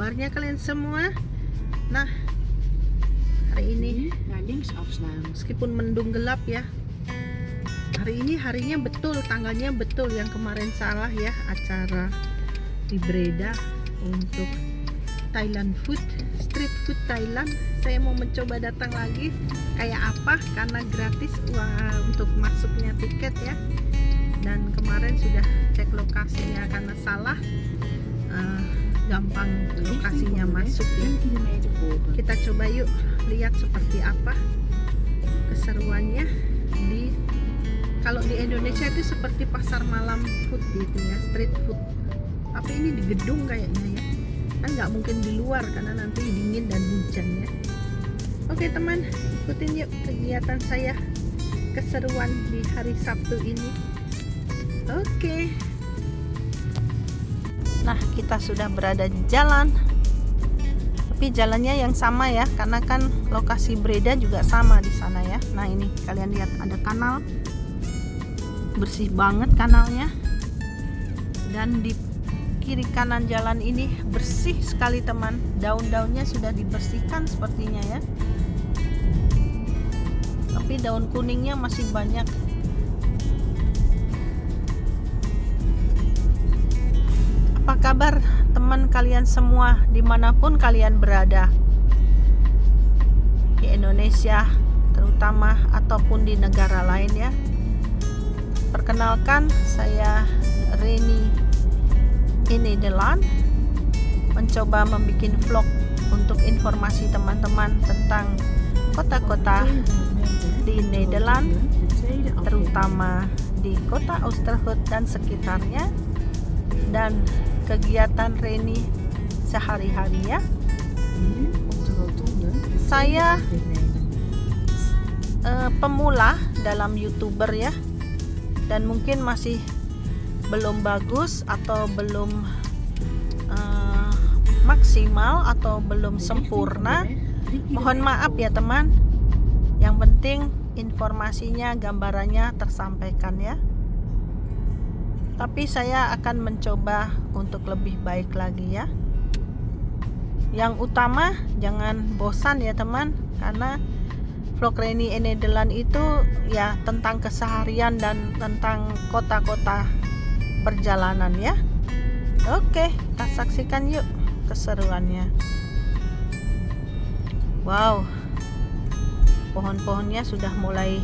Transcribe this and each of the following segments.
kabarnya kalian semua? Nah, hari ini Naar links afslaan. meskipun mendung gelap ya, hari ini harinya betul, tanggalnya betul. Yang kemarin salah ya, acara di Breda untuk Thailand food, street food Thailand. Saya mau mencoba datang lagi, kayak apa, karena gratis untuk masuknya tiket ya. Dan kemarin sudah cek lokasinya, karena salah gampang lokasinya masuk ya. 10 kilometer volgen. Kita coba yuk lihat seperti apa keseruannya kalau di Indonesia itu seperti pasar malam food gitu ya, street food. Tapi ini di gedung kayaknya ya, kan nggak mungkin di luar karena nanti dingin dan hujan ya. Oke teman, ikutin yuk kegiatan saya, keseruan di hari Sabtu ini. Oke. Nah, kita sudah berada di jalan. Tapi jalannya yang sama ya, karena kan lokasi Breda juga sama di sana ya. Nah, ini kalian lihat ada kanal. Bersih banget kanalnya. Dan di kiri kanan jalan ini bersih sekali teman. Daun-daunnya sudah dibersihkan sepertinya ya. Tapi daun kuningnya masih banyak. Apa kabar teman kalian semua dimanapun kalian berada, di Indonesia terutama ataupun di negara lain ya. Perkenalkan, saya Reni Nederland, mencoba membuat vlog untuk informasi teman-teman tentang kota-kota di Nederland, terutama di kota Oosterhout dan sekitarnya, dan kegiatan Reni sehari-hari ya. Saya pemula dalam YouTuber ya, dan mungkin masih belum bagus atau belum maksimal atau belum sempurna. Mohon maaf ya teman. Yang penting informasinya, gambarannya tersampaikan ya. Tapi saya akan mencoba untuk lebih baik lagi ya. Yang utama jangan bosan ya teman, karena vlog Reni Nederland itu ya tentang keseharian dan tentang kota-kota perjalanan ya. Oke, kita saksikan yuk keseruannya. Wow, pohon-pohonnya sudah mulai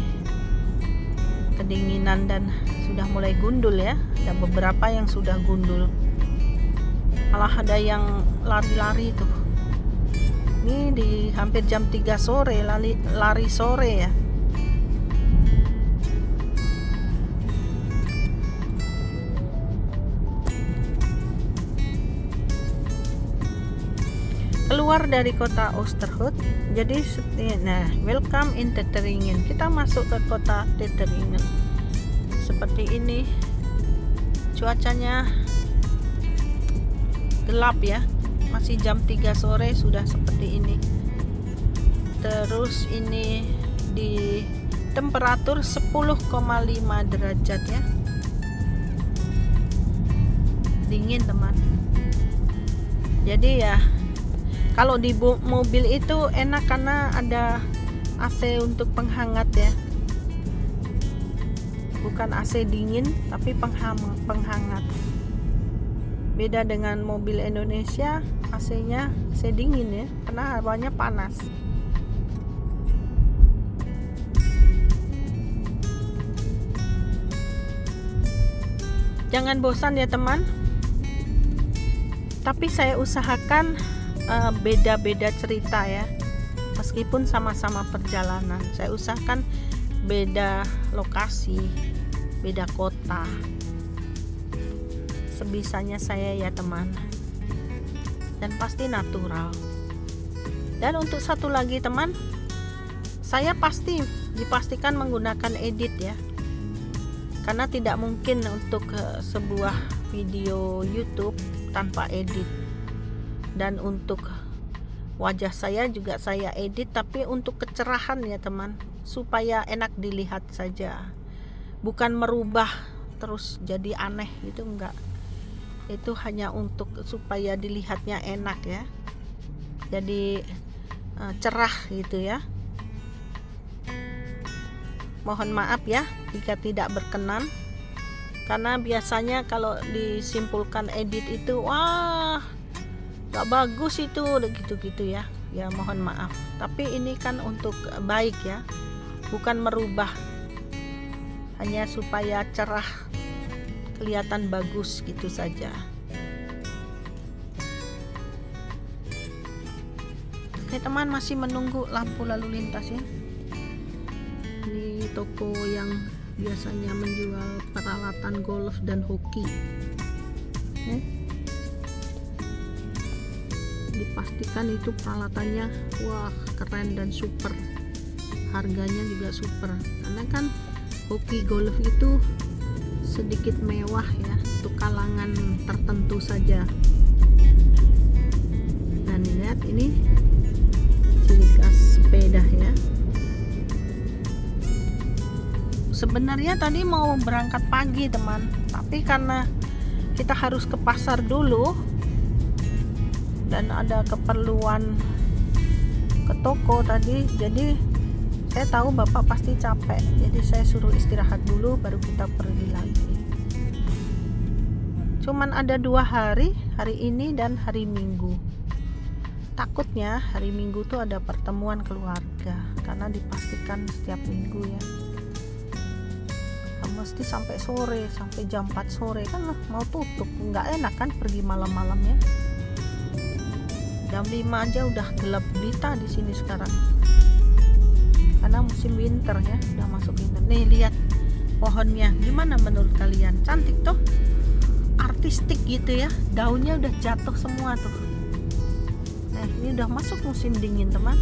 kedinginan dan sudah mulai gundul ya. Ada beberapa yang sudah gundul, malah ada yang lari-lari tuh. Ini di hampir jam 3 sore, lari sore ya. Keluar dari kota Oosterhout, jadi nah, welcome in Teteringen. Kita masuk ke kota Teteringen. Seperti ini, cuacanya gelap ya, masih jam 3 sore sudah seperti ini. Terus ini di temperatur 10,5 derajat ya, dingin teman. Jadi ya, kalau di mobil itu enak karena ada AC untuk penghangat ya. Bukan AC dingin, tapi penghangat. Beda dengan mobil Indonesia, AC-nya AC dingin ya, karena hawanya panas. Jangan bosan ya teman. Tapi saya usahakan beda-beda cerita ya. Meskipun sama-sama perjalanan, saya usahakan beda lokasi, beda kota, sebisanya saya ya teman, dan pasti natural. Dan untuk satu lagi teman, saya dipastikan menggunakan edit ya, karena tidak mungkin untuk sebuah video YouTube tanpa edit. Dan untuk wajah saya juga saya edit, tapi untuk kecerahan ya teman, supaya enak dilihat saja, bukan merubah terus jadi aneh gitu, enggak. itu hanya untuk supaya dilihatnya enak ya, jadi cerah gitu ya. Mohon maaf ya jika tidak berkenan, karena biasanya kalau disimpulkan edit itu wah gak bagus itu gitu-gitu ya. Ya mohon maaf, tapi ini kan untuk baik ya, bukan merubah, hanya supaya cerah, kelihatan bagus gitu saja. Oke teman, masih menunggu lampu lalu lintas ya. Ini toko yang biasanya menjual peralatan golf dan hoki. Dipastikan itu peralatannya wah keren dan super, harganya juga super, karena kan hoki golf itu sedikit mewah ya, untuk kalangan tertentu saja. Dan lihat ini ciri khas sepeda ya. Sebenarnya tadi mau berangkat pagi teman, tapi karena kita harus ke pasar dulu dan ada keperluan ke toko tadi, jadi saya tahu bapak pasti capek, jadi saya suruh istirahat dulu baru kita pergi lagi. Cuman ada 2 hari, hari ini dan hari Minggu. Takutnya hari Minggu tuh ada pertemuan keluarga, karena dipastikan setiap minggu ya. Mesti sampai sore, sampai jam 4 sore kan mau tutup, nggak enak kan pergi malam-malam ya. Jam 5 aja udah gelap gulita di sini sekarang, karena musim winter ya, udah masuk winter. Nih lihat pohonnya, gimana menurut kalian? Cantik tuh, artistik gitu ya, daunnya udah jatuh semua tuh. Nah ini udah masuk musim dingin teman.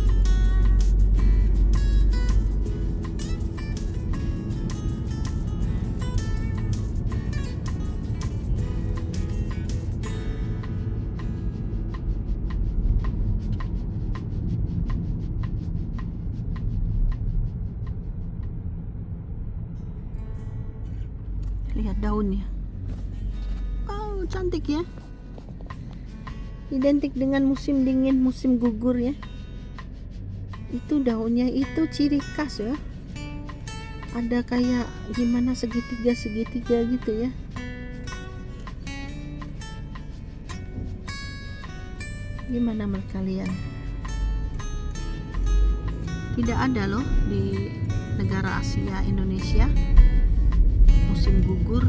Lihat daunnya, oh cantik ya, identik dengan musim dingin, musim gugur ya. Itu daunnya itu ciri khas ya, ada kayak gimana segitiga gitu ya. Gimana menurut kalian? Tidak ada loh di negara Asia Indonesia musim gugur.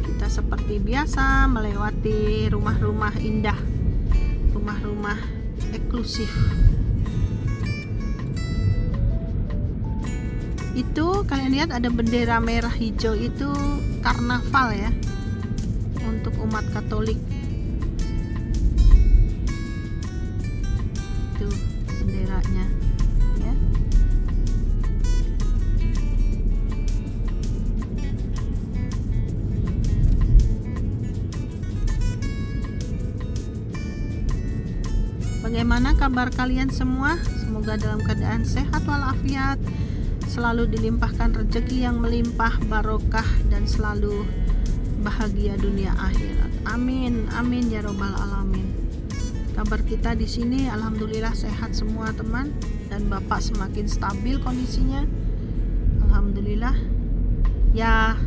Kita seperti biasa melewati rumah-rumah indah, rumah-rumah eksklusif. Itu kalian lihat ada bendera merah hijau, itu karnaval ya untuk umat Katolik. Itu benderanya ya. Bagaimana kabar kalian semua? Semoga dalam keadaan sehat walafiat, selalu dilimpahkan rezeki yang melimpah, barokah, dan selalu bahagia dunia akhirat. Amin, amin ya robbal alamin. Kabar kita di sini alhamdulillah sehat semua teman, dan bapak semakin stabil kondisinya. Alhamdulillah. Ya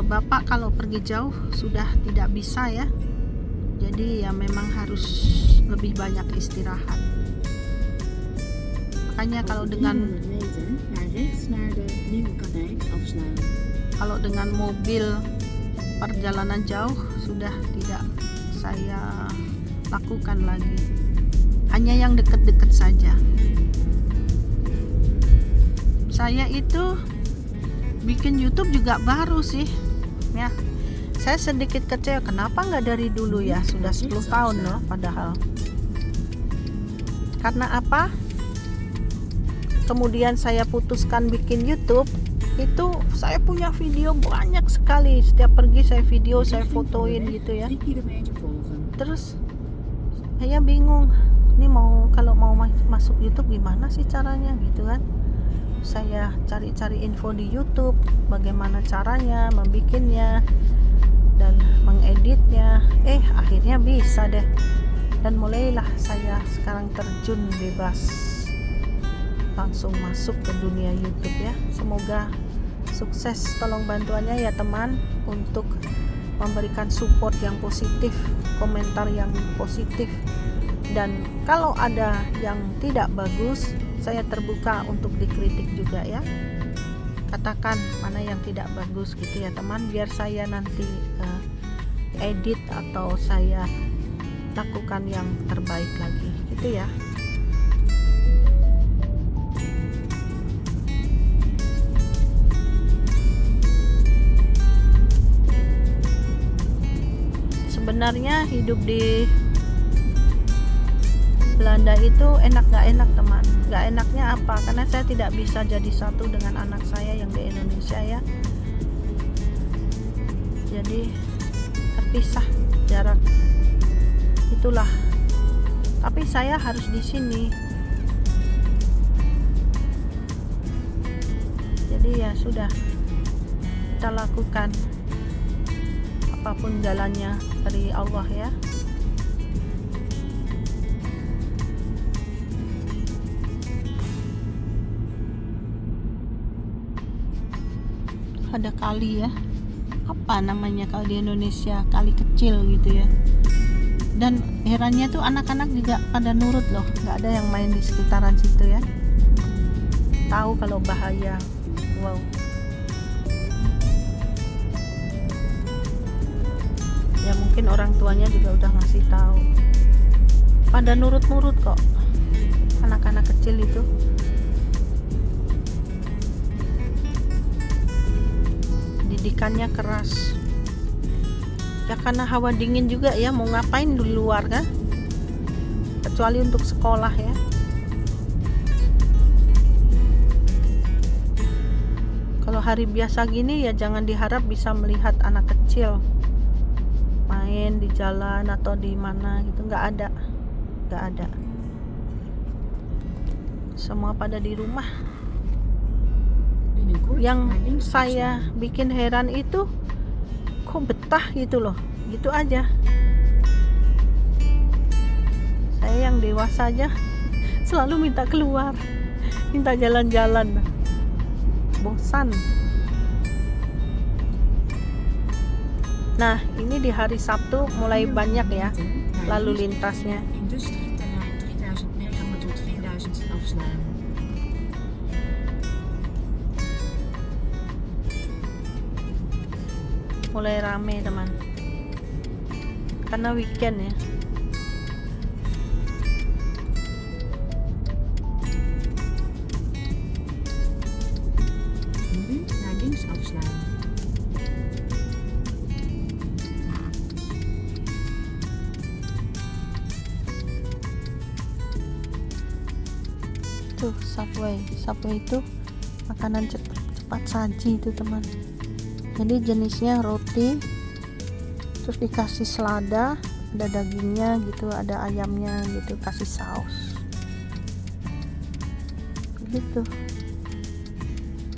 bapak kalau pergi jauh sudah tidak bisa ya. Jadi ya memang harus lebih banyak istirahat. Makanya kalau dengan mobil perjalanan jauh sudah tidak saya lakukan lagi, hanya yang dekat-dekat saja. Saya itu bikin YouTube juga baru sih ya. Saya sedikit kecewa, kenapa nggak dari dulu ya, sudah 10 tahun loh padahal. Karena apa? Kemudian saya putuskan bikin YouTube, itu saya punya video banyak sekali, setiap pergi saya video, saya fotoin gitu ya. Terus saya bingung, ini kalau mau masuk YouTube gimana sih caranya gitu kan. saya cari-cari info di YouTube bagaimana caranya membikinnya dan mengeditnya. Akhirnya bisa deh, dan mulailah saya sekarang terjun bebas, langsung masuk ke dunia YouTube ya. Semoga sukses, tolong bantuannya ya teman, untuk memberikan support yang positif, komentar yang positif, dan kalau ada yang tidak bagus, saya terbuka untuk dikritik juga ya. Katakan mana yang tidak bagus gitu ya teman, biar saya nanti edit atau saya lakukan yang terbaik lagi gitu ya. Sebenarnya hidup di Belanda itu enak gak enak teman. Gak enaknya apa? Karena saya tidak bisa jadi satu dengan anak saya yang di Indonesia ya. Jadi terpisah jarak. Itulah. Tapi saya harus di sini. Jadi ya sudah, kita lakukan apapun jalannya dari Allah ya. Ada kali ya, apa namanya kalau di Indonesia, kali kecil gitu ya. Dan herannya tuh anak-anak juga pada nurut loh, nggak ada yang main di sekitaran situ ya. Tahu kalau bahaya. Wow. Ya mungkin orang tuanya juga udah ngasih tahu. Pada nurut-nurut kok anak-anak kecil itu. Didikannya keras ya, karena hawa dingin juga ya, mau ngapain di luar kan, kecuali untuk sekolah ya. Kalau hari biasa gini ya jangan diharap bisa melihat anak kecil main di jalan atau di mana gitu, nggak ada. Semua pada di rumah. Yang saya bikin heran itu kok betah gitu loh, gitu aja. Saya yang dewasa aja selalu minta keluar, minta jalan-jalan, bosan. Nah ini di hari Sabtu mulai banyak ya lalu lintasnya. Industrieterrein 3900 tot 4000 afslaan. Mulai rame teman, karena weekend ya. Nu naar links afslaan. Tuh Subway itu makanan cepat saji itu teman. Jadi jenisnya roti, terus dikasih selada, ada dagingnya gitu, ada ayamnya gitu, kasih saus gitu.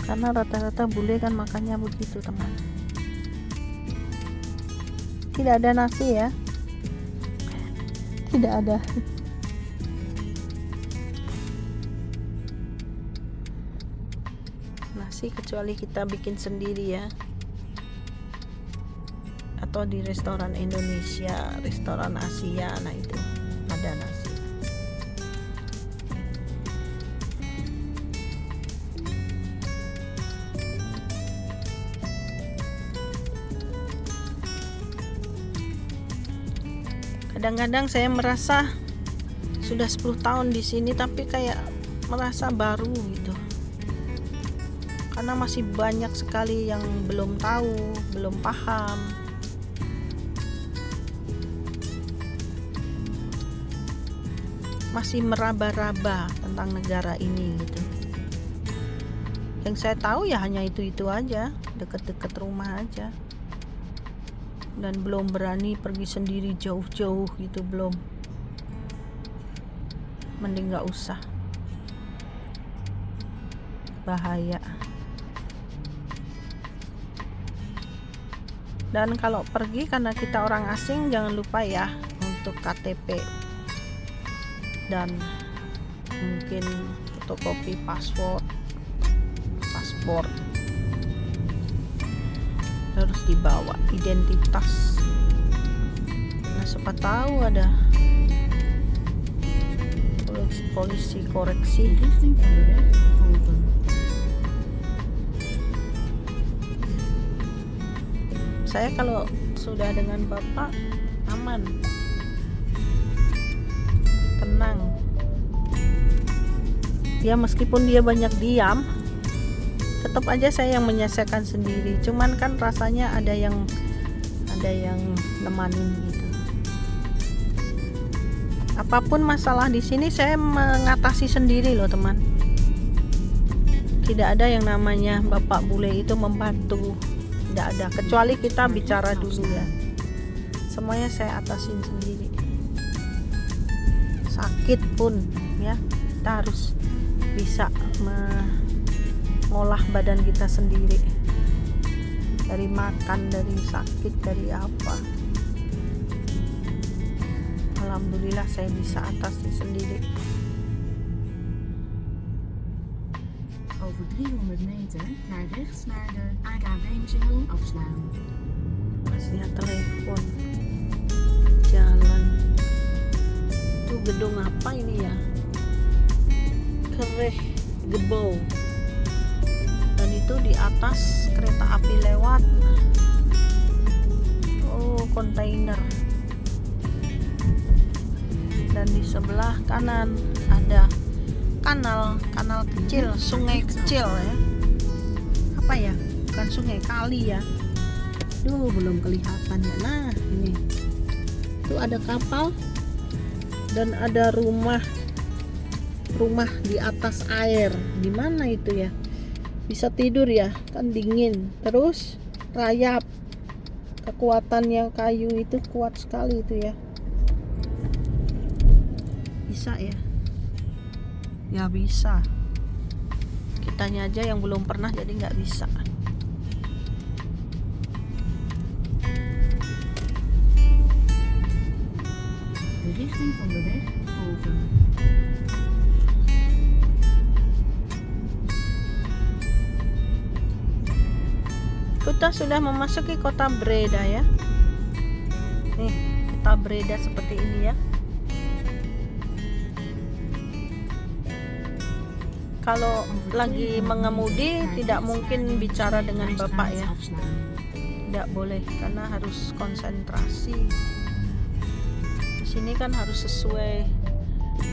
Karena rata-rata bule kan makannya begitu teman. Tidak ada nasi ya, tidak ada. Nasi kecuali kita bikin sendiri ya, atau di restoran Indonesia, restoran Asia, nah itu ada nasi. Kadang-kadang saya merasa sudah 10 tahun di sini tapi kayak merasa baru gitu. Karena masih banyak sekali yang belum tahu, belum paham. Masih meraba-raba tentang negara ini gitu. Yang saya tahu ya hanya itu-itu aja, deket-deket rumah aja. Dan belum berani pergi sendiri jauh-jauh gitu, belum. Mending gak usah. bahaya. Dan kalau pergi karena kita orang asing, jangan lupa ya untuk KTP dan mungkin fotokopi paspor harus dibawa, identitas. Nah, siapa tahu ada polisi koreksi. De richting van de weg volgen. Saya kalau sudah dengan Bapak aman, tenang. Ya meskipun dia banyak diam, tetap aja saya yang menyelesaikan sendiri. Cuman kan rasanya ada yang nemanin gitu. Apapun masalah di sini saya mengatasi sendiri loh teman. Tidak ada yang namanya Bapak Bule itu membantu. Tidak ada, kecuali kita bicara dulu ya. Semuanya saya atasin sendiri. Sakit pun ya, kita harus bisa mengolah badan kita sendiri. Dari makan, dari sakit, dari apa. Alhamdulillah saya bisa atasi sendiri. Over 300 meter naar rechts naar de AKW-singel afslaan. Masnya telepon. Jalan. Itu gedung apa ini ya? Kereh Gebau. Dan itu di atas kereta api lewat. Oh, kontainer. Dan di sebelah kanan ada kanal kecil, sungai kecil ya. Apa ya? Bukan sungai, kali ya. Duh, belum kelihatan ya. Nah, ini. Itu ada kapal dan ada rumah di atas air. Di mana itu ya? Bisa tidur ya, kan dingin. Terus rayap. Kekuatannya kayu itu kuat sekali itu ya. Bisa ya? Ya bisa. Kitanya aja yang belum pernah jadi nggak bisa. De richting van de weg volgen. Kita sudah memasuki kota Breda ya. Nih, kota Breda seperti ini ya. Kalau lagi mengemudi tidak mungkin bicara dengan Bapak ya. Tidak boleh karena harus konsentrasi. Di sini kan harus sesuai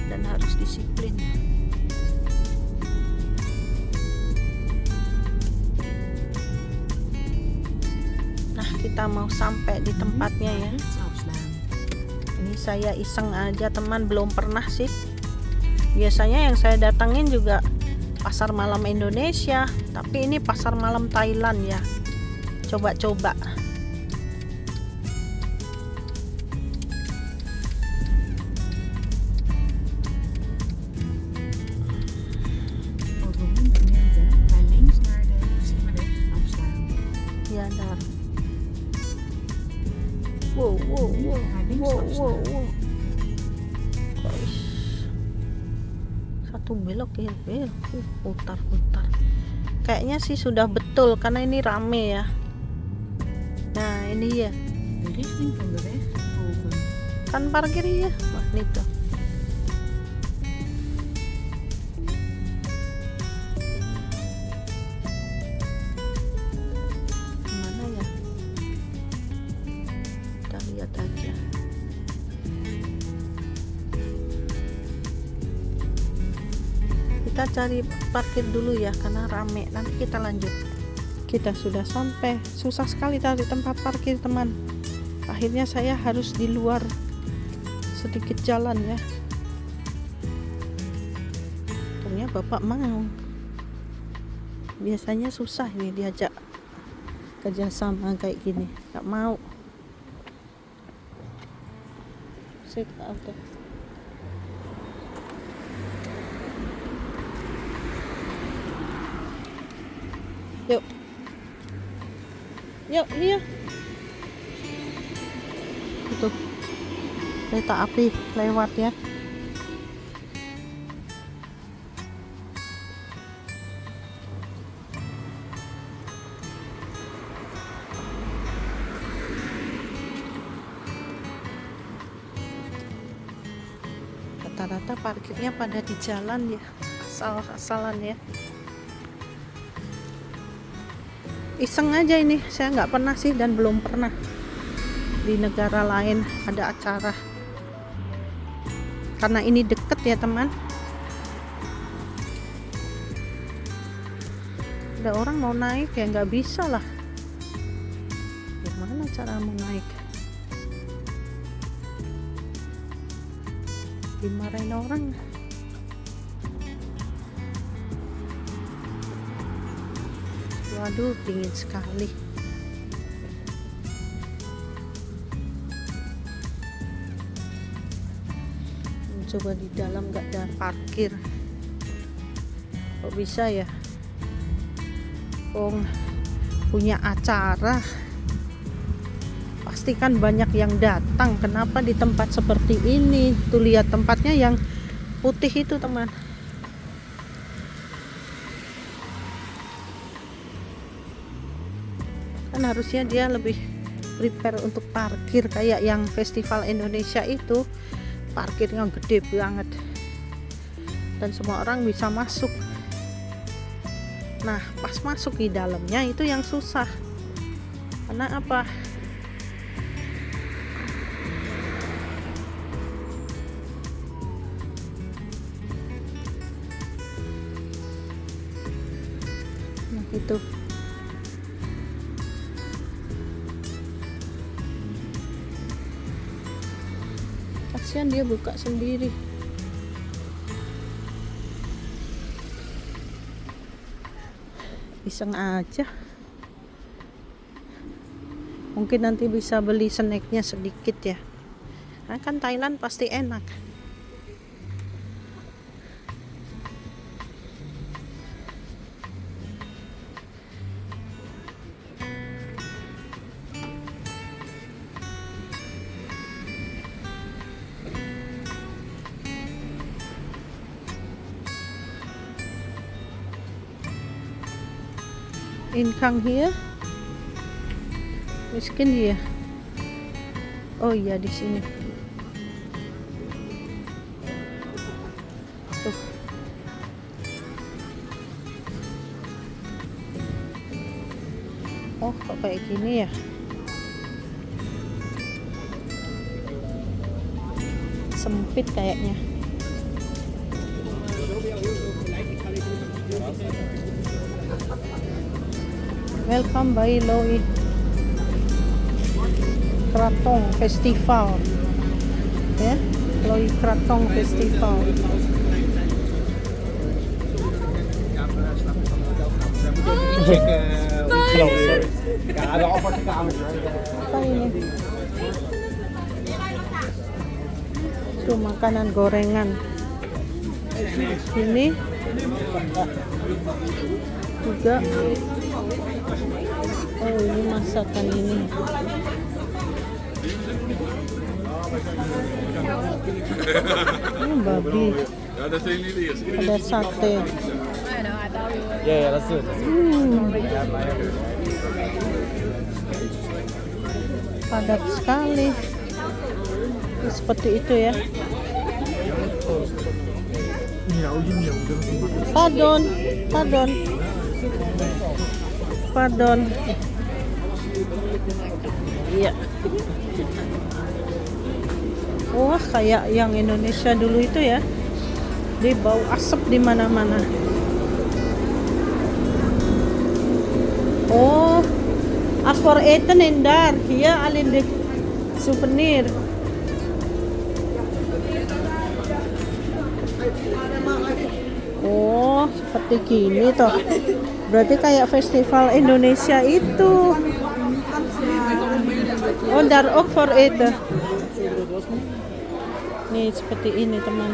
dan harus disiplin. Nah, kita mau sampai di tempatnya ya. Ini saya iseng aja teman, belum pernah sih. Biasanya yang saya datangin juga pasar malam Indonesia, tapi ini pasar malam Thailand ya. Coba-coba. Over 100 meter naar links naar de Siemenweg afslaan. Ya, dar. Wow. Guys. Satu belok ya, putar. Kayaknya sih sudah betul karena ini rame ya. Nah, ini ya. De richting van de weg volgen. Kan parkir ya. Wah, ini tuh. Mana ya? Kita lihat aja. Kita cari parkir dulu ya karena rame. Nanti kita lanjut. Kita sudah sampai. Susah sekali cari tempat parkir teman. Akhirnya saya harus di luar sedikit jalan ya. Untungnya Bapak mau. Biasanya susah nih diajak kerjasama kayak gini. Gak mau. Sit auto. Yuk. Yuk, iya. Itu. Kereta api lewat ya. Rata-rata parkirnya pada di jalan ya, asal-asalan ya. Iseng aja ini, saya nggak pernah sih dan belum pernah di negara lain ada acara. Karena ini deket ya teman. Ada orang mau naik ya nggak bisa lah. Gimana cara mau naik? Dimarahin orang. Waduh, dingin sekali. Coba di dalam nggak ada parkir. Kok bisa ya? Punya acara. Pasti kan banyak yang datang. Kenapa di tempat seperti ini? Tuh lihat tempatnya yang putih itu teman. Kan harusnya dia lebih prepare untuk parkir kayak yang festival Indonesia itu, parkirnya gede banget dan semua orang bisa masuk. Nah pas masuk di dalamnya itu yang susah. Karena apa? Nah itu kasihan, dia buka sendiri. Iseng aja. Mungkin nanti bisa beli snacknya sedikit ya. Nah, kan Thailand pasti enak. Income here, miskin dia. Oh iya di sini. Tuh. Oh kok kayak gini ya? Sempit kayaknya. Welcome by Loy Krathong Festival ya, Loy Krathong Festival. Apa ini? Itu makanan gorengan. Ini juga. Oh ini masakan ini. Ini babi. Ada sate. Padat sekali. Seperti itu ya. Pardon. Iya. Wah, kayak yang Indonesia dulu itu ya. Dia bau asap di mana-mana. Oh, for eten endar. Hier alin de souvenir. Oh, seperti gini toh. Berarti kayak festival Indonesia itu. Oh, daar ook voor eten. Nih, seperti ini, teman.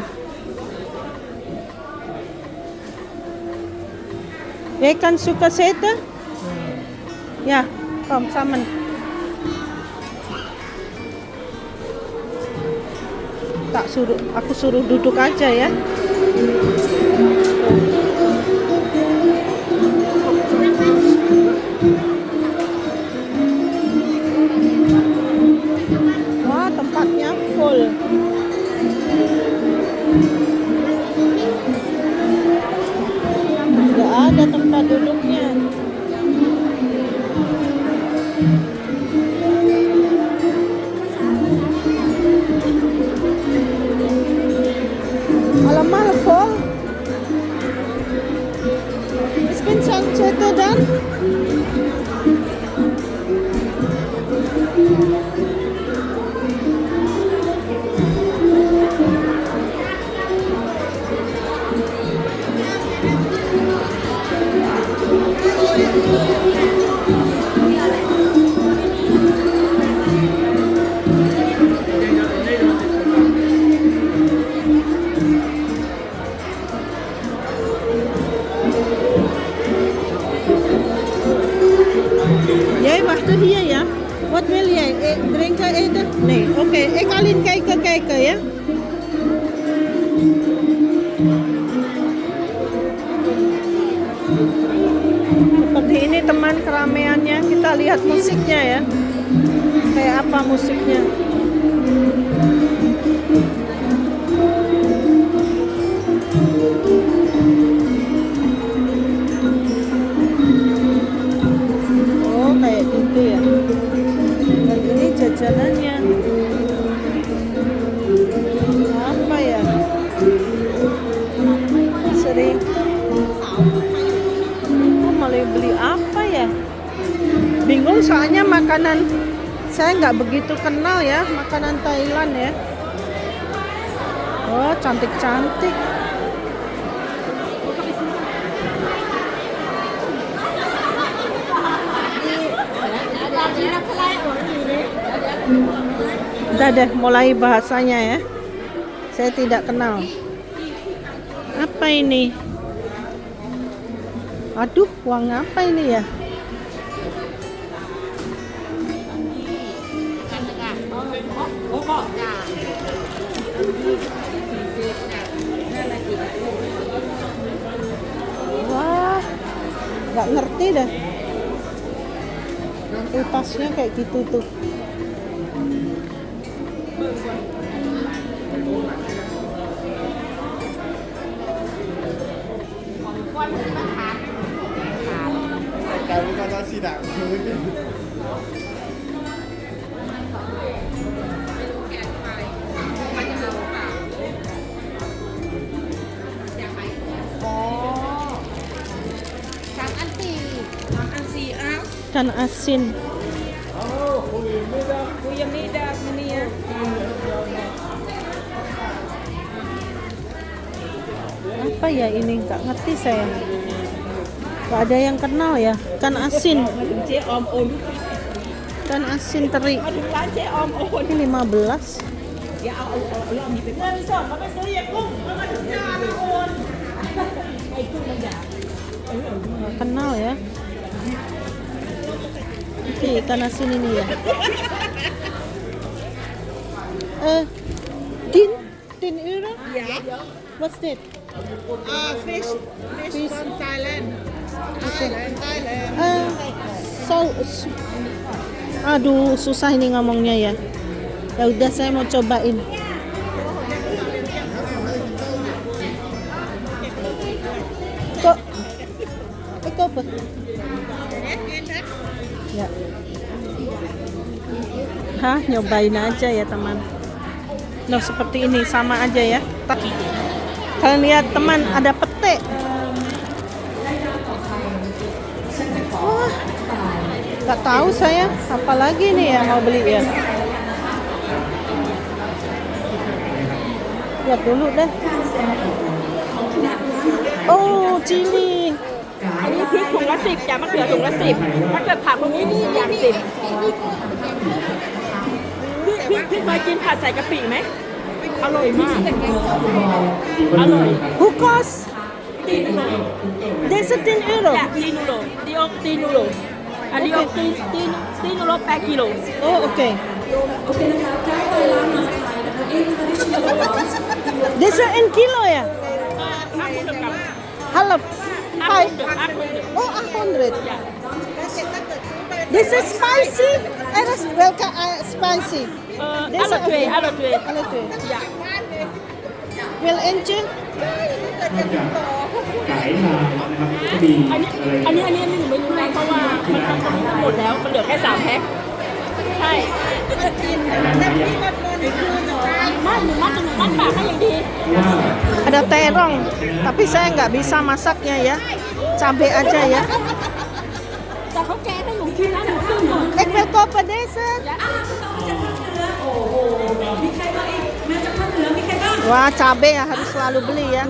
Jij kan suka zitten? Ya, kom samen. Aku suruh duduk aja ya. Wah, tempatnya full. Nggak ada tempat duduknya. Allemaal vol. Misschien zijn zitten dan. Jij wacht hier ja? Wat wil jij? Drinken, eten? Nee, oké. Ik alleen kijken ya. Seperti ini teman keramaiannya. Kita lihat musiknya ya. Kayak apa musiknya? Oh, kayak gitu ya. Dan ini jajanannya. Apa ya? Sering. Oh, malah beli apa ya? Bingung soalnya makanan saya nggak begitu kenal ya, makanan Thailand ya. Oh, cantik-cantik. Udah deh, mulai bahasanya ya. Saya tidak kenal. Apa ini? Aduh, uang apa ini ya? Wah, nggak ngerti dah. Tasnya kayak gitu tuh. Kamu kata tidak ikan asin. Oh, goedemiddag meneer. Apa ya ini? Nggak ngerti saya. Nggak ada yang kenal ya. Ikan asin. Ikan asin teri. Ini 15. Nggak kenal ya. Oke, ikan asin ini ya. Tin euro? Ja. What's that? Fish from Thailand. Aduh, susah ini ngomongnya ya. Ya udah, saya mau cobain. Kok? Apa? Ya. Hah, nyobain aja ya teman. Nah, seperti ini sama aja ya. Kalian lihat teman, ada pete. Wah, nggak tahu saya. Apalagi nih ya mau beli ya. Lihat dulu deh. Oh, chili. อันนี้พริกถุงละ10จ้ะมะเขือถุงละ10ถ้าเกิดผักตรงนี้นี่อย่าง10พี่เคยกินผัดใส่กะปิไหมอร่อยมากอร่อย Who cost? ตีนูโร There's a 10 euro. อยากตีนูโรตีอกตีนูโร อันนี้เอาตีนรถ8 กิโล Oh, okay. โอเคนะคะถ้าไปร้านอาหารไทยนะคะtraditional This is in kilo ya? Half. Five. Oh, 100. This is spicy. Welcome spicy. This Other way. Other way. Yeah. Will enjoy. นอกจากไก่ลาวนะครับก็มี อันนี้ อะไร หนูไม่รู้นะเพราะว่ามันทำหมดแล้วมันเหลือแค่3 แพ็คใช่ไม่หนูมัดปากให้อย่างดี ว่า Ada terong, tapi saya nggak bisa masaknya ya. Cabai aja ya. แต่เขาแกให้หนูกินแล้วหนูขึ้นก่อน Ik wil kopen deze. Wah, cabai ya harus selalu beli ya.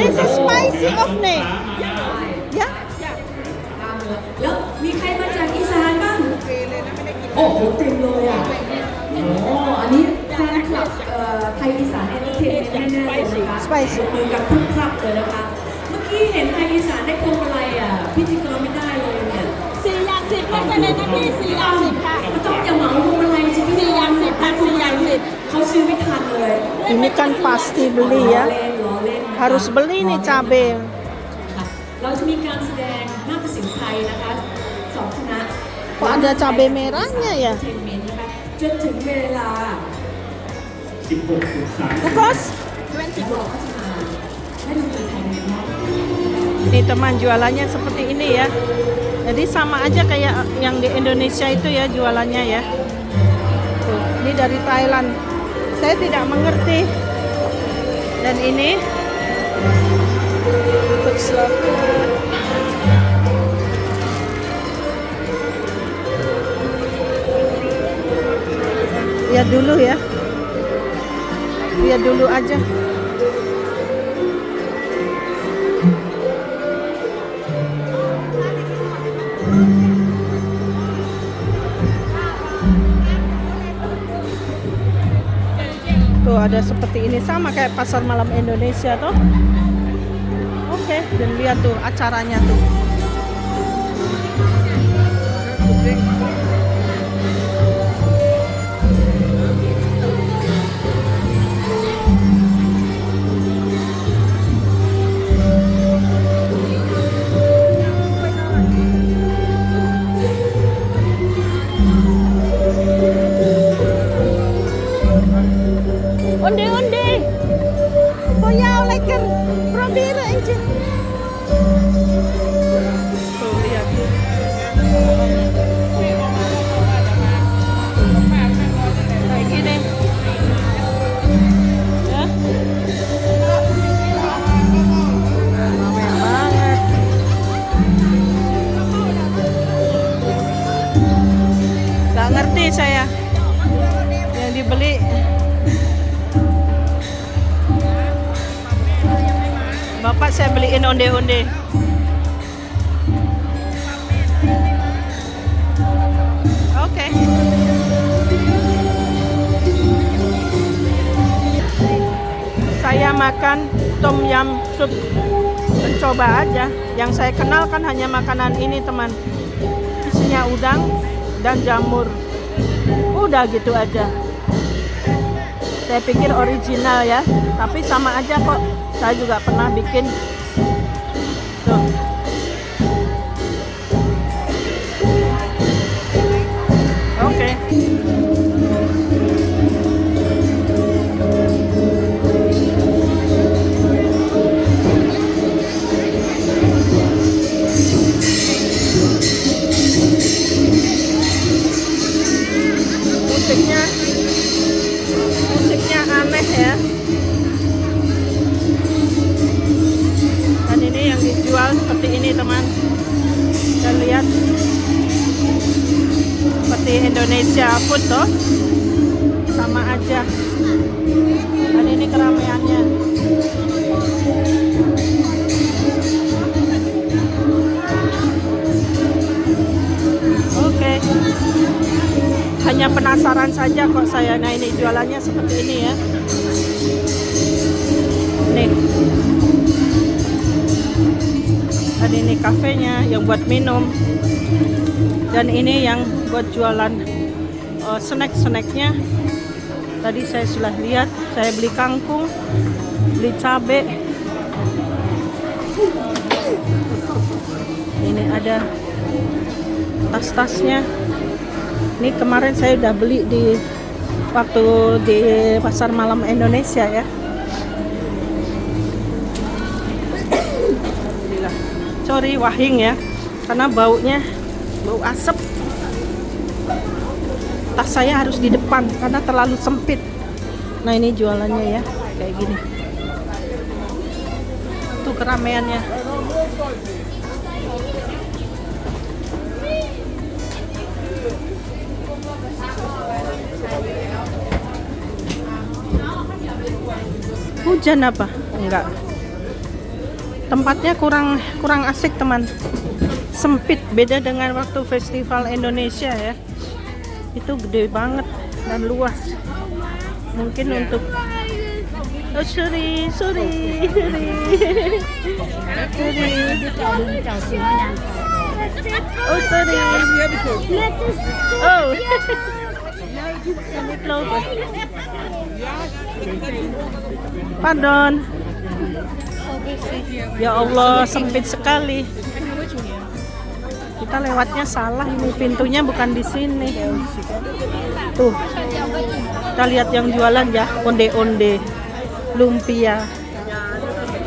This is spicy of nih. Ya. แล้วมีใครมาจากอีสานบ้าง โอ้โหเต็มเลยอ่ะโอ้อันนี้แฟนคลับไทยอีสานเอนเตอร์เทนเมนต์แน่ๆเลยนะคะ Spicy มือกับทุกครับเลยนะคะ เมื่อกี้เห็นไทยอีสานได้พวงมาลัยอ่ะพิธีกรไม่ได้เลยเนี่ย 4 อย่าง 10ไม่ใช่เลยนะพี่4 อย่าง 10ค่ะ มันต้องอย่าเหมาพวงมาลัยสิพี่ 4 อย่าง 10ค่ะ4 อย่าง 10 เขาซื้อไม่ทันเลย Ini kan pasti beli ล้อ ya. เล่นล้อเล่นนะคะ Harus beli nih cabai. ค่ะเราจะมีการแสดงนาฏศิลป์ไทยนะคะ2 คณะ Kok ada cabai merahnya ya? เทนเมนต์นะคะจนถึงเวลา 16.3 Bukos. ที่บอกเขาจะมาให้ดนตรีไทยกันเนาะ Ini teman jualannya seperti ini ya. Jadi sama aja kayak yang di Indonesia itu ya jualannya ya. Tuh, ini dari Thailand. Saya tidak mengerti. Dan ini food slot. Lihat dulu ya. Lihat dulu aja. Tuh ada seperti ini sama kayak pasar malam Indonesia tuh. Oke, dan lihat tuh acaranya tuh. Onde-onde. Får jag lekker proberen eentje? Tuh lihat. Kayak gini. Ya. Ramai banget. Gak ngerti saya. Yang dibeli. Bapak saya beliin onde-onde. Oke. Saya makan tom yum sup. Mencoba aja. Yang saya kenal kan hanya makanan ini teman. Isinya udang dan jamur. Udah gitu aja. Saya pikir original ya, tapi sama aja kok. Saya juga pernah bikin. Tuh. Oke. Musiknya aneh ya. Dan ini yang dijual seperti ini teman. Kita lihat seperti Indonesia food toh, sama aja. Dan ini keramaiannya. Oke. Hanya penasaran saja kok saya. Nah ini jualannya seperti ini ya. Nih. Dan ini Ini kafenya yang buat minum. Dan ini yang buat jualan snack-snacknya. Tadi saya sudah lihat, saya beli kangkung, beli cabai. Ini ada tas-tasnya. Ini kemarin saya udah beli di waktu di pasar malam Indonesia ya. Sorry wahing ya, karena baunya bau asap. Tas saya harus di depan karena terlalu sempit. Nah ini jualannya ya, kayak gini. Tuh keramaiannya. Hujan apa? Enggak. Tempatnya kurang asik teman. Sempit, beda dengan waktu festival Indonesia ya. Itu gede banget dan luas. Mungkin untuk sorry. Oh sorry. Oh. Pardon. Ya Allah, sempit sekali. Kita lewatnya salah, ini pintunya bukan di sini. Tuh, kita lihat yang jualan ya, onde-onde, lumpia,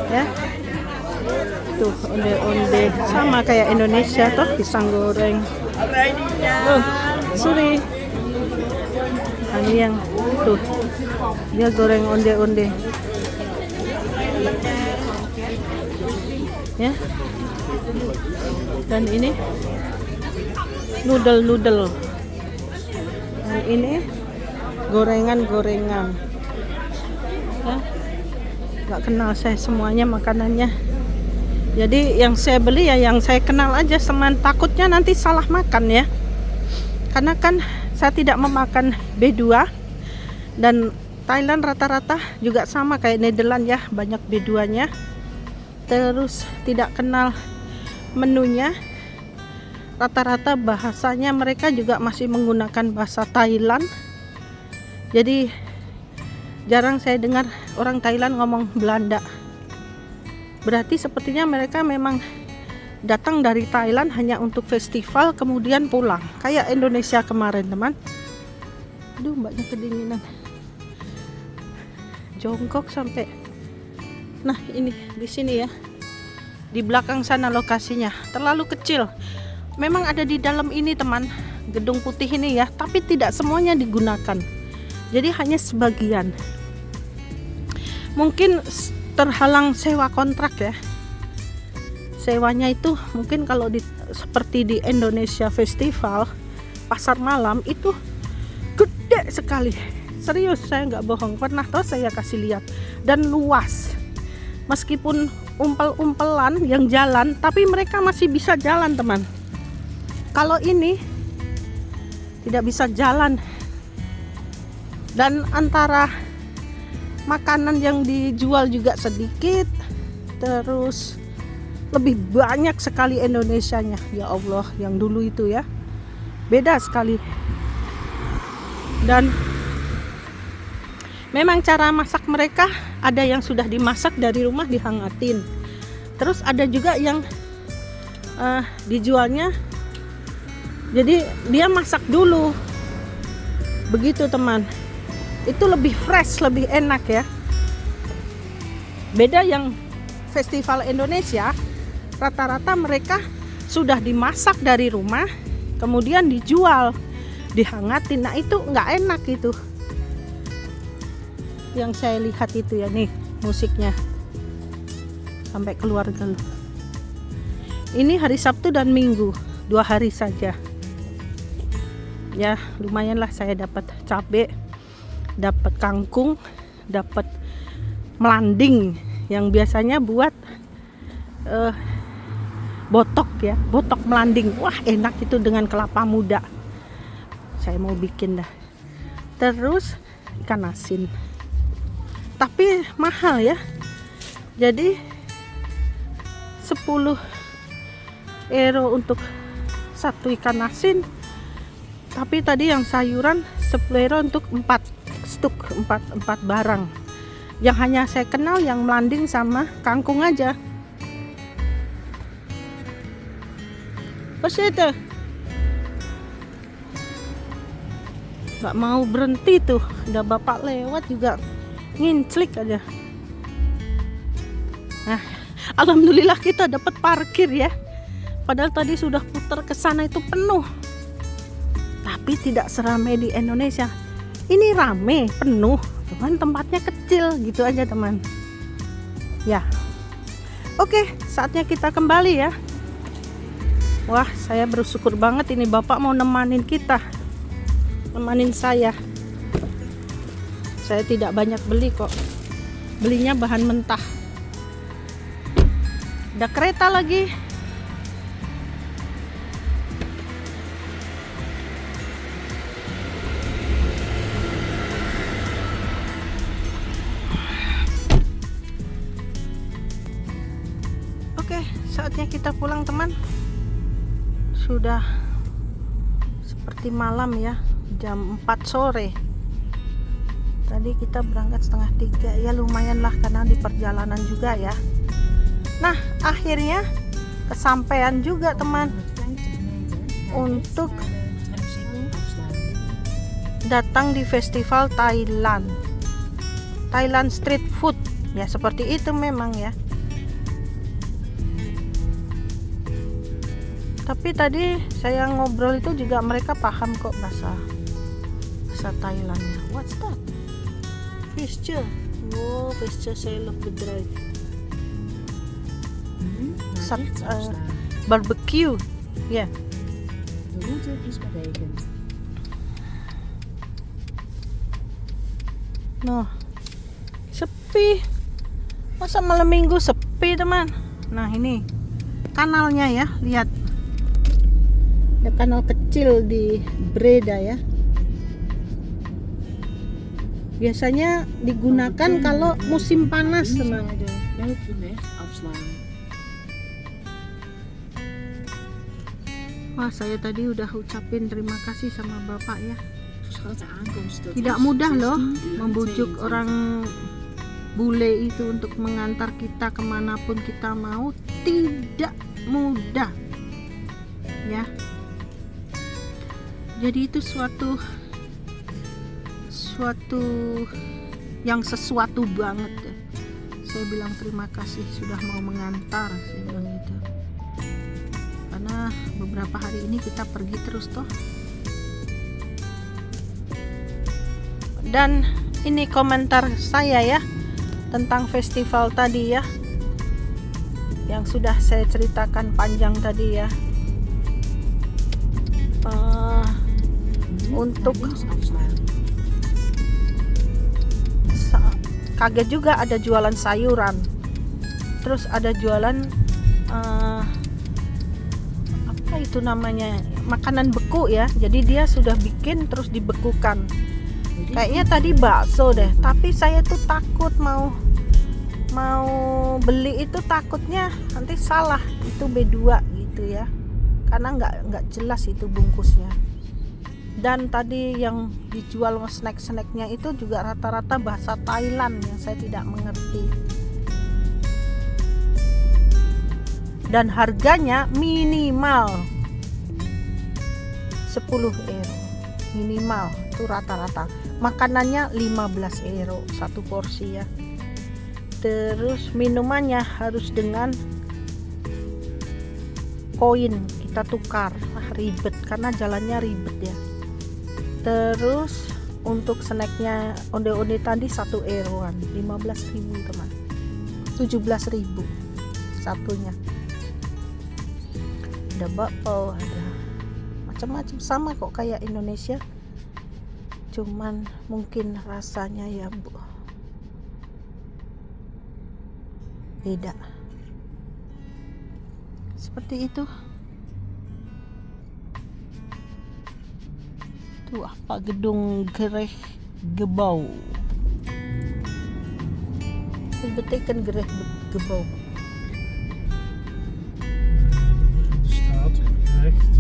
ya. Tuh, onde-onde, sama kayak Indonesia tuh, pisang goreng. Oh, sorry. Nah, ini yang tuh, dia goreng onde-onde. Ya. Dan ini noodle. Dan ini gorengan. Ya. Nggak kenal saya semuanya makanannya. Jadi yang saya beli ya yang saya kenal aja, teman. Takutnya nanti salah makan ya. Karena kan saya tidak memakan B2 dan Thailand rata-rata juga sama kayak Nederland ya, banyak B2-nya. Terus tidak kenal menunya, rata-rata bahasanya mereka juga masih menggunakan bahasa Thailand. Jadi jarang saya dengar orang Thailand ngomong Belanda. Berarti sepertinya mereka memang datang dari Thailand hanya untuk festival kemudian pulang, kayak Indonesia kemarin teman. Aduh mbaknya kedinginan, jongkok sampai. Nah ini di sini ya, di belakang sana lokasinya terlalu kecil. Memang ada di dalam ini teman, gedung putih ini ya, tapi tidak semuanya digunakan. Jadi hanya sebagian. Mungkin terhalang sewa kontrak ya. Sewanya itu mungkin kalau seperti di Indonesia Festival pasar malam itu gede sekali. Serius, saya nggak bohong, pernah toh saya kasih lihat. Dan luas. Meskipun umpel-umpelan yang jalan, tapi mereka masih bisa jalan teman. Kalau ini tidak bisa jalan. Dan antara makanan yang dijual juga sedikit, terus lebih banyak sekali Indonesianya. Ya Allah, yang dulu itu ya, beda sekali. Dan memang cara masak mereka ada yang sudah dimasak dari rumah dihangatin. Terus ada juga yang dijualnya jadi dia masak dulu. Begitu teman. Itu lebih fresh, lebih enak ya. Beda yang festival Indonesia, rata-rata mereka sudah dimasak dari rumah, kemudian dijual, dihangatin. Nah itu nggak enak itu. Yang saya lihat itu ya nih musiknya sampai keluar dulu. Ini hari Sabtu dan Minggu, 2 hari saja. Ya lumayanlah saya dapat cabai, dapat kangkung, dapat melanding yang biasanya buat botok ya, botok melanding. Wah enak itu dengan kelapa muda. Saya mau bikin dah. Terus ikan asin. Tapi mahal ya. Jadi 10 euro untuk satu ikan asin. Tapi tadi yang sayuran 10 euro untuk 4 stuk, 4 barang. Yang hanya saya kenal yang melanding sama kangkung aja. Itu nggak mau berhenti tuh, udah bapak lewat juga nginclik aja. Nah, alhamdulillah kita dapat parkir ya. Padahal tadi sudah putar ke sana itu penuh. Tapi tidak seramai di Indonesia. Ini rame, penuh, cuman tempatnya kecil gitu aja teman. Ya, oke, saatnya kita kembali ya. Wah, saya bersyukur banget ini bapak mau nemanin kita, nemanin saya. Saya tidak banyak beli kok, belinya bahan mentah. Ada kereta lagi. Oke, saatnya kita pulang teman. Sudah seperti malam ya, jam 4 sore. Tadi kita berangkat 2:30 ya, lumayan lah karena di perjalanan juga ya. Nah, akhirnya kesampaian juga teman untuk datang di festival Thailand street food ya, seperti itu memang ya. Tapi tadi saya ngobrol itu juga mereka paham kok bahasa Thailandnya. What's that? Fish-nya. Oh, fish-nya saya love the drive. Barbecue. Ya. Yeah. De route is berekend. Noh, sepi. Masa malam minggu sepi teman? Nah ini kanalnya ya, lihat. Ada kanal kecil di Breda ya. Biasanya digunakan kalau musim panas teman. Welke weg afslaan. Wah, saya tadi udah ucapin terima kasih sama bapak ya. Geschate aankomst. Dat Tidak is mudah loh 16 uur en membujuk 22. orang bule itu untuk mengantar kita kemanapun kita mau. Tidak mudah ya. Jadi itu suatu yang sesuatu banget ya. Saya bilang terima kasih sudah mau mengantar, saya bilang gitu. Karena beberapa hari ini kita pergi terus toh. Dan ini komentar saya ya tentang festival tadi ya, yang sudah saya ceritakan panjang tadi ya. Untuk kaget juga ada jualan sayuran, terus ada jualan apa itu namanya, makanan beku ya. Jadi dia sudah bikin terus dibekukan. Kayaknya tadi bakso deh, tapi saya tuh takut mau beli itu, takutnya nanti salah itu B2 gitu ya, karena nggak jelas itu bungkusnya. Dan tadi yang dijual snack-snacknya itu juga rata-rata bahasa Thailand yang saya tidak mengerti. Dan harganya minimal 10 euro. Minimal itu rata-rata. Makanannya 15 euro satu porsi ya. Terus minumannya harus dengan koin, kita tukar. Ribet karena jalannya ribet ya. Terus untuk snacknya onde-onde tadi 1 euroan, 15.000 teman, 17.000 satunya. Ada bakpao, ada macam-macam, sama kok kayak Indonesia, cuman mungkin rasanya ya beda. Seperti itu. Itu apa, gedung Gereh Gebau. Itu betekan Gereh Gebau.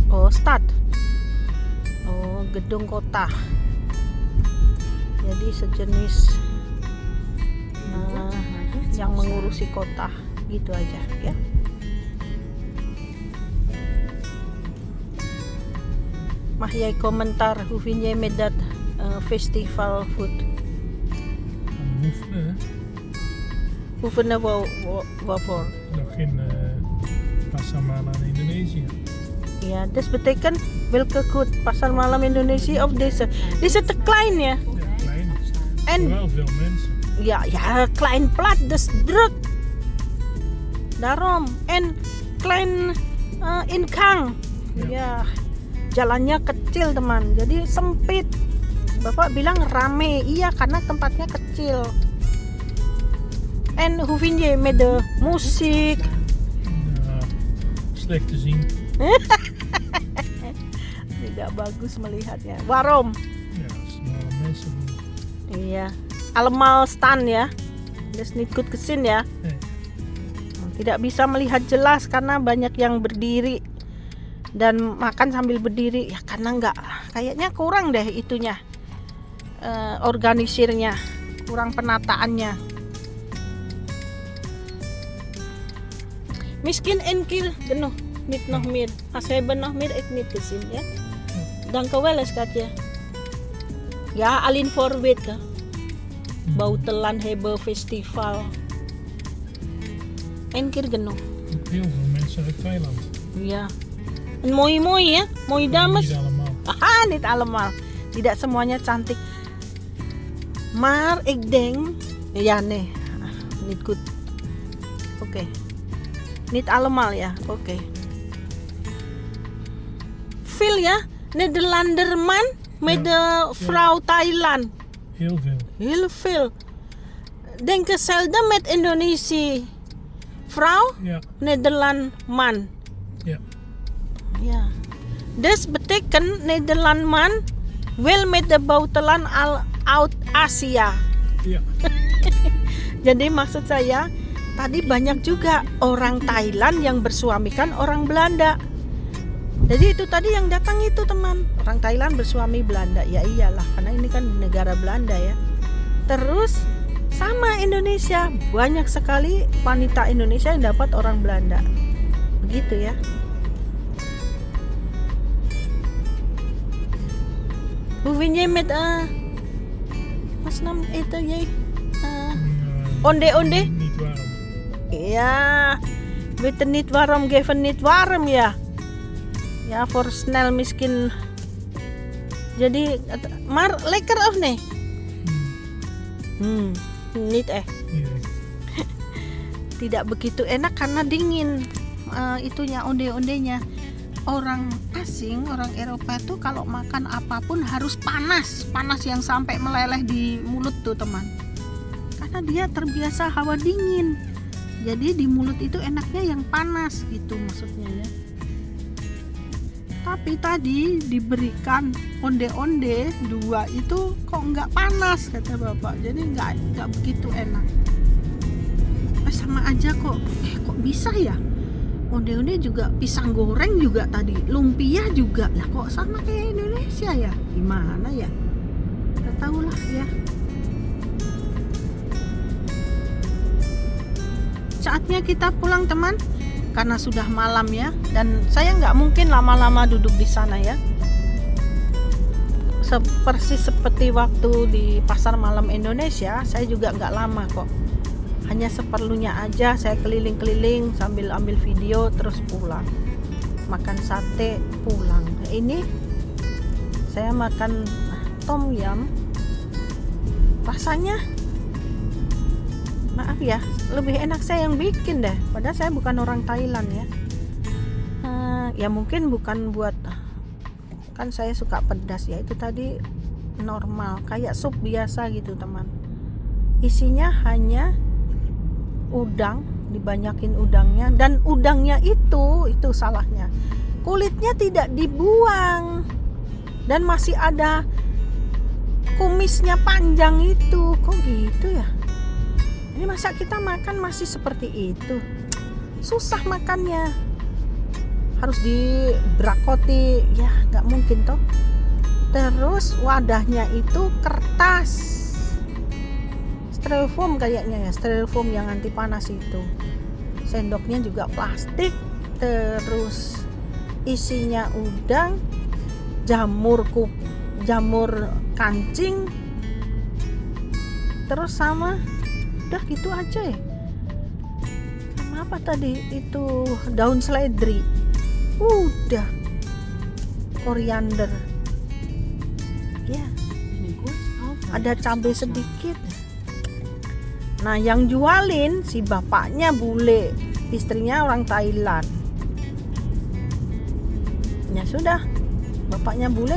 Oh, stad. Oh, gedung kota. Jadi sejenis yang mengurusi kota gitu aja ya. Mag jij komentar hoe vind jij met dat festival food? Oefenen, hè? Oefenen waarvoor? Nog geen pasar malam Indonesië. Ja, dus betekent welke goed pasar malam Indonesia of deze? Deze te klein ya. Ja, klein. En Wel veel mensen. ja, klein plat, dus druk. Daarom. En klein inkang. Ya, jalannya kecil teman, jadi sempit. Bapak bilang rame, iya karena tempatnya kecil. En hoe vind je met de muziek? Ja, slecht te zien. Tidak bagus melihatnya. Waarom? Ja, smale mensen. Iya, allemaal staan ya. Dus niet goed gezien ya. Nee. Tidak bisa melihat jelas karena banyak yang berdiri dan makan sambil berdiri ya, karena kayaknya kurang deh itunya, organisirnya, kurang penataannya. Misschien een keer genoeg, niet nog meer. Als we hebben nog meer, ik niet gezien ya. Dank u wel schatje. Ja, alleen voor weten. Boutelan hebben festival. Eén keer genoeg. Ook heel veel mensen uit Thailand. Ja. En mooi ya, mooie dames. Niet allemaal. Aha, niet allemaal. Tidak semuanya cantik. Maar ik denk, ja nee, niet goed. Oké. Niet allemaal ya, oké. Veel ya, Nederlander man met de vrouw Thailand. Heel veel. Heel veel. Denk zelden met Indonesië. Vrouw, Ja, Nederland man. ja. Ja. Dus betekent Nederland man wil met de buitenland out Asia. Ja. Jadi maksud saya tadi banyak juga orang Thailand yang bersuamikan orang Belanda. Jadi itu tadi yang datang itu teman, orang Thailand bersuami Belanda. Ya iyalah, karena ini kan negara Belanda ya. Terus sama Indonesia, banyak sekali wanita Indonesia yang dapat orang Belanda. Begitu ya. Hoe vind je met wat is naam eten jij? Onde-onde? Niet warm. Ja, weet niet waarom geven niet warm ya. Ja, voor snel misschien. Jadi, maar lekker of nee? Niet Nee. Tidak begitu enak karena dingin itunya onde-ondenya. Orang asing, orang Eropa itu kalau makan apapun harus panas yang sampai meleleh di mulut tuh teman. Karena dia terbiasa hawa dingin. Jadi di mulut itu enaknya yang panas gitu maksudnya ya. Tapi tadi diberikan onde-onde 2 itu kok nggak panas kata bapak. Jadi nggak begitu enak. Sama aja kok. Kok bisa ya? Onde-onde juga pisang goreng juga tadi, lumpia juga lah, kok sama kayak Indonesia ya? Gimana ya? Gak tahu lah ya. Saatnya kita pulang teman, karena sudah malam ya, dan saya nggak mungkin lama-lama duduk di sana ya. Persis seperti waktu di pasar malam Indonesia, saya juga nggak lama kok. Hanya seperlunya aja, saya keliling-keliling sambil ambil video terus pulang. Makan sate, pulang. Ini saya makan tom yum. Rasanya maaf ya, lebih enak saya yang bikin deh. Padahal saya bukan orang Thailand ya. Ya mungkin bukan buat, kan saya suka pedas ya. Itu tadi normal, kayak sup biasa gitu teman. Isinya hanya udang, dibanyakin udangnya, dan udangnya itu salahnya, kulitnya tidak dibuang dan masih ada kumisnya panjang itu. Kok gitu ya? Ini masa kita makan masih seperti itu? Susah makannya. harus dibrakoti, ya nggak mungkin toh. Terus wadahnya itu kertas styrofoam kayaknya ya, styrofoam yang anti panas itu. Sendoknya juga plastik, terus isinya udang, jamur kancing, terus sama udah gitu aja ya. Sama apa tadi itu, daun seledri, udah, koriander ya, Binnenkort halfway ada rechts cabai afslaan. sedikit. Nah yang jualin si bapaknya bule, istrinya orang Thailand. Ya sudah, bapaknya bule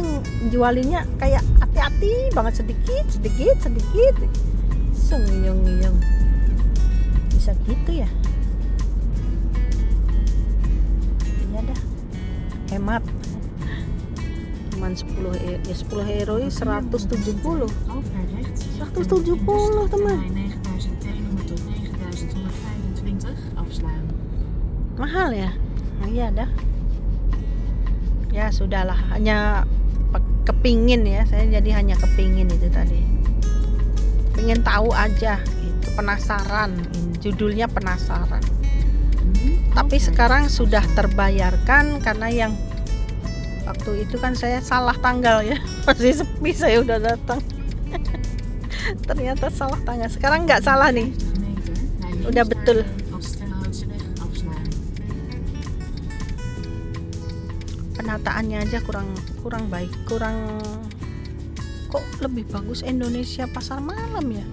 jualinnya kayak hati-hati banget, sedikit sengiyong-ngiyong, bisa gitu ya. Iya dah, hemat. Cuman 10 euro 170. Halfweg rechts. 170 teman. Lijn 9100 tot 9125 afslaan. Mahal ya. Nah, iya dah. Ya sudahlah, hanya kepingin ya, saya jadi hanya kepingin itu tadi. Pengen tahu aja, itu penasaran. Judulnya penasaran. Tapi sekarang sudah terbayarkan karena yang waktu itu kan saya salah tanggal ya. Masih sepi saya udah datang. Ternyata salah tanggal. Sekarang nggak salah nih. 50 meter naar links Udah betul. naar de Oosterhoutseweg afslaan. Penataannya aja kurang baik, kok lebih bagus Indonesia pasar malam ya.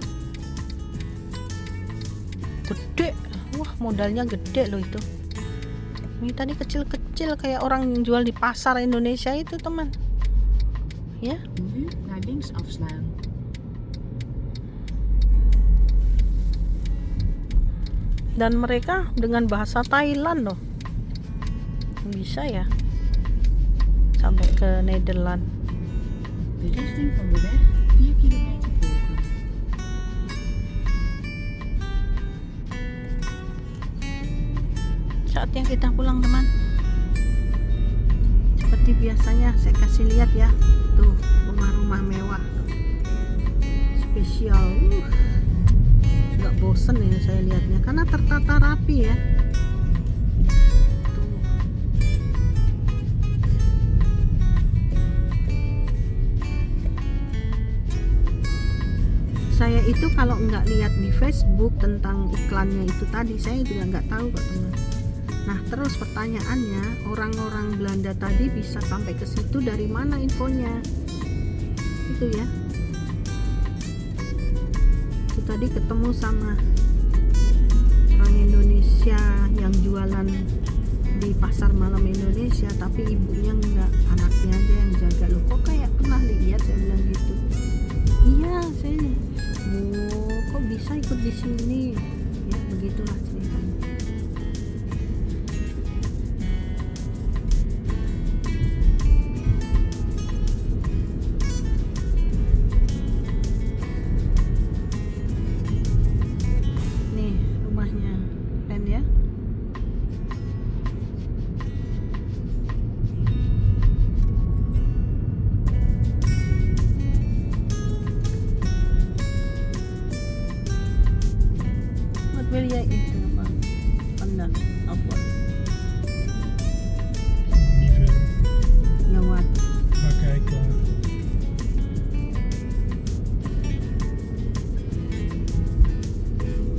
Gede, wah modalnya gede loh itu. Ini tadi kecil-kecil kayak orang jual di pasar Indonesia itu teman. Ya, Nu naar links afslaan. dan mereka dengan bahasa Thailand loh. Bisa ya sampai ke Nederland. De richting van de weg 4 kilometer volgen. Saatnya kita pulang teman. Seperti biasanya saya kasih lihat ya, tuh rumah-rumah mewah tuh. Spesial. Nggak bosen ini saya lihatnya karena tertata rapi ya. Tuh. Saya itu kalau nggak lihat di Facebook tentang iklannya itu tadi, saya juga nggak tahu kok teman. Nah terus pertanyaannya, orang-orang Belanda tadi bisa sampai ke situ dari mana infonya? Itu ya. Itu tadi ketemu sama orang Indonesia yang jualan di pasar malam Indonesia, tapi ibunya enggak, anaknya aja yang jaga. Loh kok kayak pernah lihat, saya bilang gitu. Iya saya. Oh kok bisa ikut di sini? Ya begitulah ceritanya. Nih rumahnya, keren ya. Wat wil jij eten vandaag? Apa? Niet veel, Ya wat? maar kijk klaar.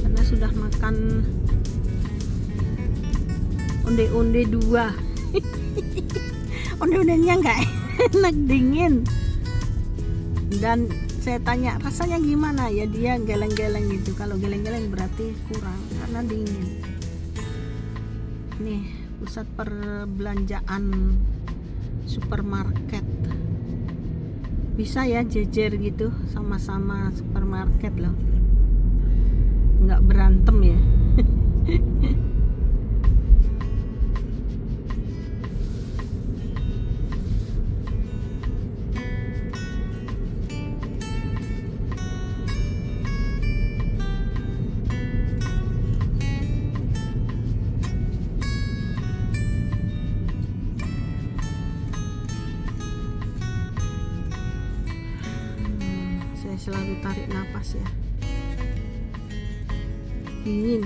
Karena sudah makan onde-onde 2. Onde-ondenya nggak enak, dingin. Dan saya tanya rasanya gimana, ya dia geleng-geleng gitu. Kalau geleng-geleng berarti kurang karena dingin. Nih pusat perbelanjaan supermarket, bisa ya jejer gitu sama-sama supermarket loh, nggak berantem ya. selalu tarik napas ya. Dingin.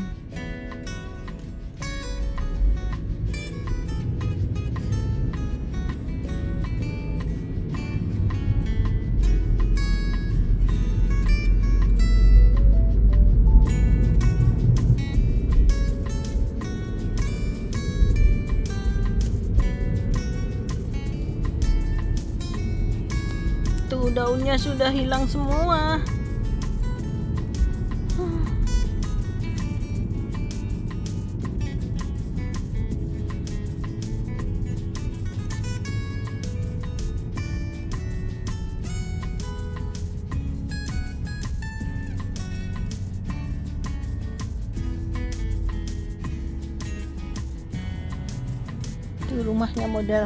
Tuh daunnya sudah hilang semua. Itu rumahnya model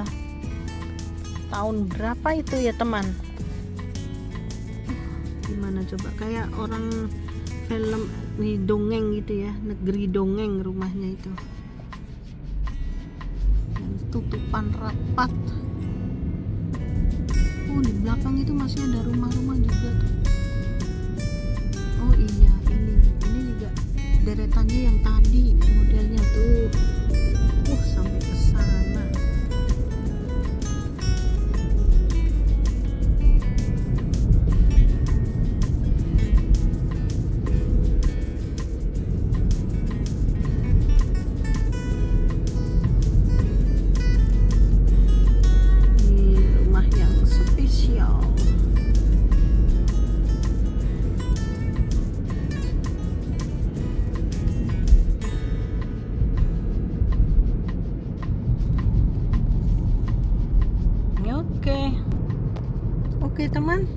tahun berapa itu ya teman? Gimana coba, kayak orang film dongeng gitu ya, negeri dongeng rumahnya itu. Dan tutupan rapat. Oh, di belakang itu masih ada rumah-rumah juga tuh. Oh iya, ini juga deretannya yang tadi modelnya tuh. Sampai ke sana. Oke teman,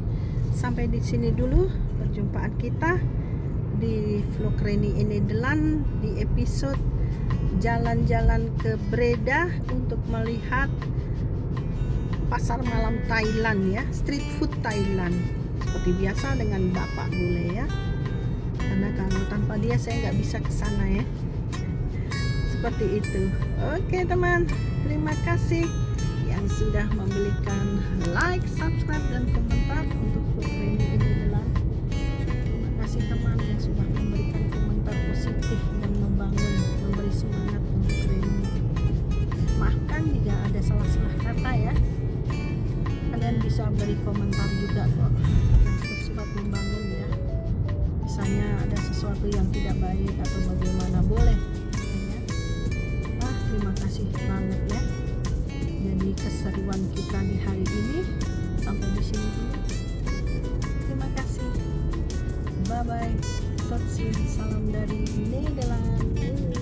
sampai di sini dulu perjumpaan kita di vlog Reni in Nederland di episode jalan-jalan ke Breda untuk melihat pasar malam Thailand ya, street food Thailand. Seperti biasa dengan Bapak Bule ya, karena kalau tanpa dia saya nggak bisa ke sana ya. Seperti itu. Oke teman, terima kasih yang sudah memberikan like, subscribe, dan komentar untuk vlog Reni in Nederland. Terima kasih teman yang sudah memberikan komentar positif dan membangun, memberi semangat untuk Reni. Maafkan jika ada salah-salah kata ya. Kalian bisa beri komentar juga kok, yang bersifat membangun ya. Misalnya ada sesuatu yang tidak baik atau bagaimana, boleh ya. Terima kasih banget ya. Jadi keseruan kita di hari ini sampai di sini dulu. Terima kasih. Bye bye. Tot ziens. Salam dari Nederland.